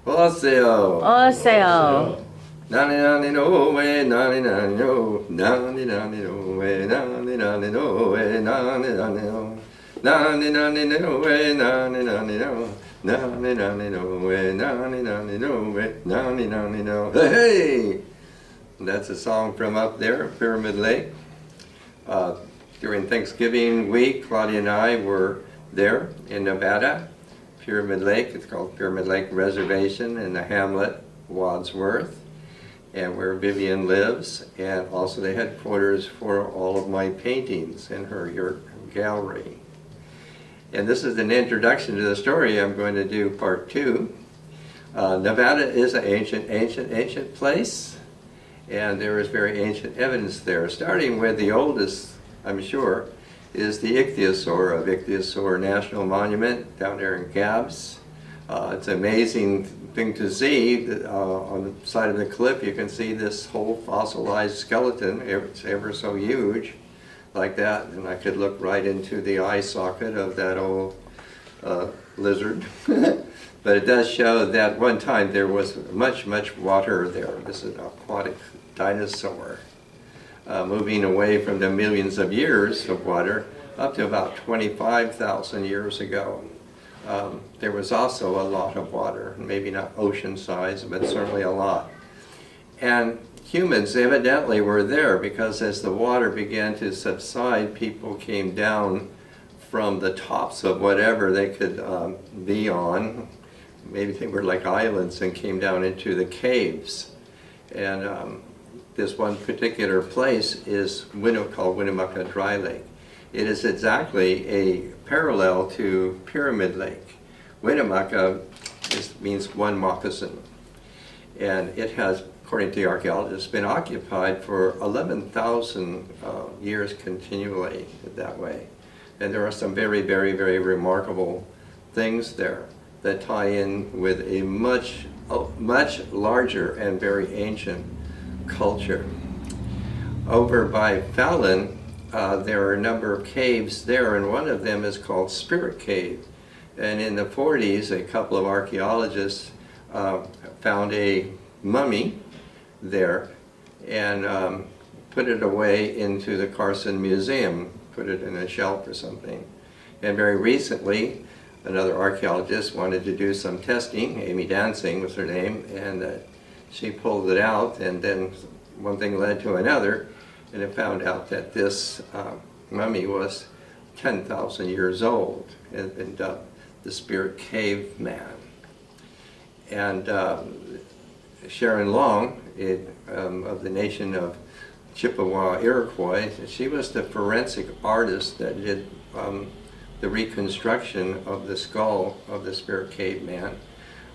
Oseo. Oseo. Nani nani no way, nani nani no, nani nani no way, nani nani no way, nani nani no, nani nani no way, nani nani no, nani nani no way, nani nani no way, nani nani no. Hey, hey! That's a song from up there, Pyramid Lake. During Thanksgiving week, Claudia and I were there in Nevada, Pyramid Lake. It's called Pyramid Lake Reservation in the hamlet Wadsworth, and where Vivian lives, and also the headquarters for all of my paintings in her gallery. And this is an introduction to the story. I'm going to do part two. Nevada is an ancient place, and there is very ancient evidence there, starting with the oldest, I'm sure, is the ichthyosaur of Ichthyosaur National Monument down there in Gabbs. It's an amazing thing to see. On the side of the cliff you can see this whole fossilized skeleton. It's ever so huge like that, and I could look right into the eye socket of that old lizard. But it does show that one time there was much water there. This is an aquatic dinosaur. Moving away from the millions of years of water up to about 25,000 years ago. There was also a lot of water, maybe not ocean size, but certainly a lot. And humans evidently were there because as the water began to subside, people came down from the tops of whatever they could be on. Maybe they were like islands and came down into the caves. And this one particular place is called Winnemucca Dry Lake. It is exactly a parallel to Pyramid Lake. Winnemucca means one moccasin. And it has, according to the archaeologists, been occupied for 11,000 years continually that way. And there are some very remarkable things there that tie in with a much larger and very ancient culture. Over by Fallon, there are a number of caves there, and one of them is called Spirit Cave. And in the 40s, a couple of archaeologists found a mummy there and put it away into the Carson Museum, put it in a shelf or something. And very recently, another archaeologist wanted to do some testing. Amy Dancing was her name, and she pulled it out, and then one thing led to another, and it found out that this mummy was 10,000 years old, and been dubbed the Spirit Cave Man. And Sharon Long, of the nation of Chippewa Iroquois, she was the forensic artist that did the reconstruction of the skull of the Spirit Cave Man.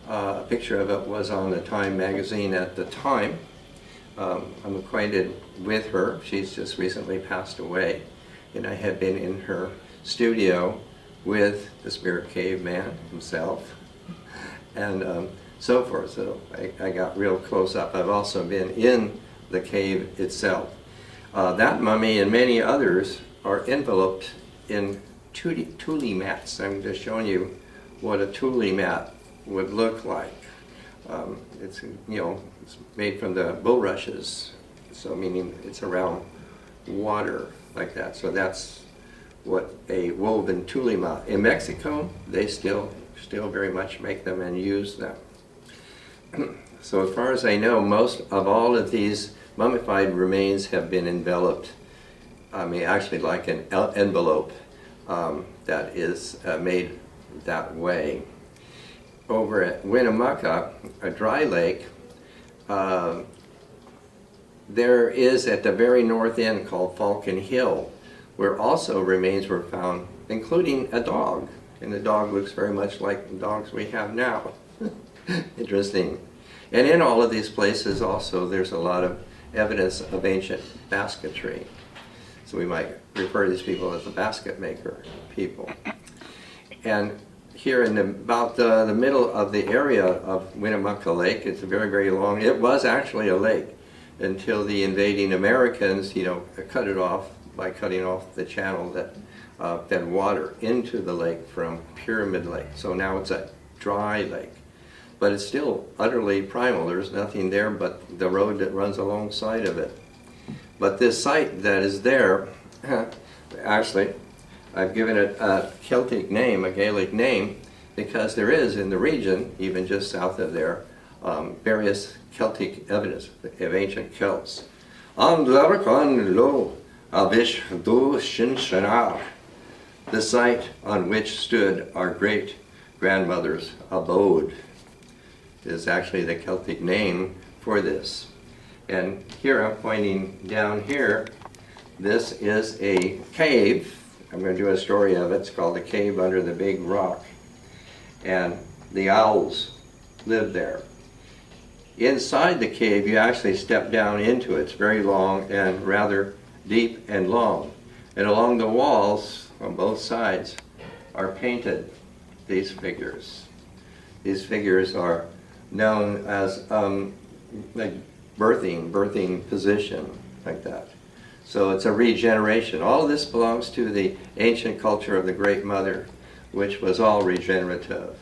A picture of it was on the Time magazine at the time. I'm acquainted with her. She's just recently passed away, and I had been in her studio with the Spirit Cave Man himself, and so forth. So I got real close up. I've also been in the cave itself. That mummy and many others are enveloped in tule mats. I'm just showing you what a tule mat would look like. It's it's made from the bulrushes, so meaning it's around water like that. So that's what a woven tule mat. In Mexico, they still very much make them and use them. So as far as I know, most of all of these mummified remains have been enveloped. I mean, actually like an envelope that is made that way. Over at Winnemucca, a dry lake, there is at the very north end called Falcon Hill, where also remains were found, including a dog. And the dog looks very much like the dogs we have now. Interesting. And in all of these places also there's a lot of evidence of ancient basketry. So we might refer to these people as the basket maker people. And here in about the middle of the area of Winnemucca Lake, it's very long. It was actually a lake until the invading Americans, cut it off by cutting off the channel that fed water into the lake from Pyramid Lake. So now it's a dry lake. but it's still utterly primal. There's nothing there but the road that runs alongside of it. But this site that is there, actually, I've given it a Celtic name, a Gaelic name, because there is in the region, even just south of there, various Celtic evidence of ancient Celts. The site on which stood our great grandmother's abode is actually the Celtic name for this. And here I'm pointing down here. This is a cave. I'm going to do a story of it. It's called the Cave Under the Big Rock. And the owls live there. Inside the cave, you actually step down into it. It's very long and rather deep and long. And along the walls on both sides are painted these figures. These figures are known as like birthing position, like that. So it's a regeneration. All of this belongs to the ancient culture of the Great Mother, which was all regenerative.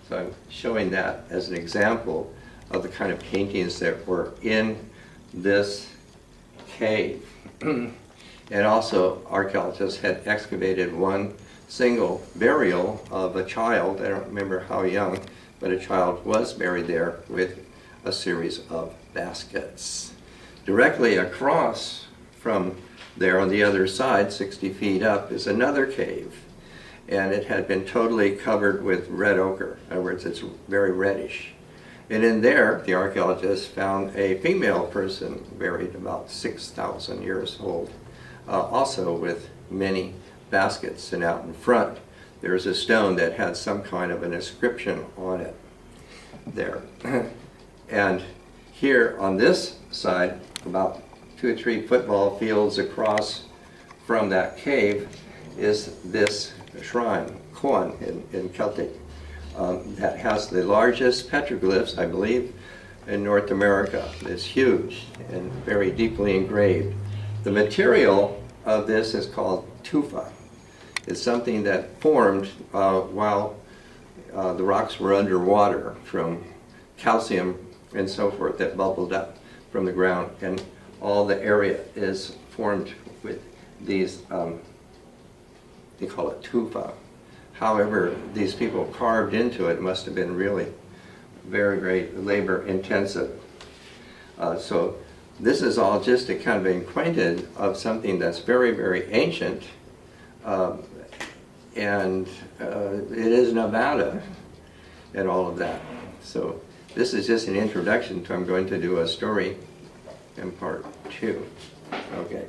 So I'm showing that as an example of the kind of paintings that were in this cave. And also, archaeologists had excavated one single burial of a child. I don't remember how young, but a child was buried there with a series of baskets. Directly across from there on the other side, 60 feet up, is another cave. And it had been totally covered with red ochre. In other words, it's very reddish. And in there, the archaeologists found a female person buried about 6,000 years old, also with many baskets. And out in front, there's a stone that had some kind of an inscription on it there. And here on this side, about 2 or 3 football fields across from that cave, is this shrine, Coan in Celtic, that has the largest petroglyphs, I believe, in North America. It's huge and very deeply engraved. The material of this is called tufa. It's something that formed while the rocks were underwater from calcium and so forth that bubbled up from the ground, and all the area is formed with these, they call it tufa. However, these people carved into it must have been really very, very labor intensive. So this is all just to kind of be acquainted of something that's very, very ancient, and it is Nevada and all of that. So this is just an introduction to, I'm going to do a story in part 2. Okay.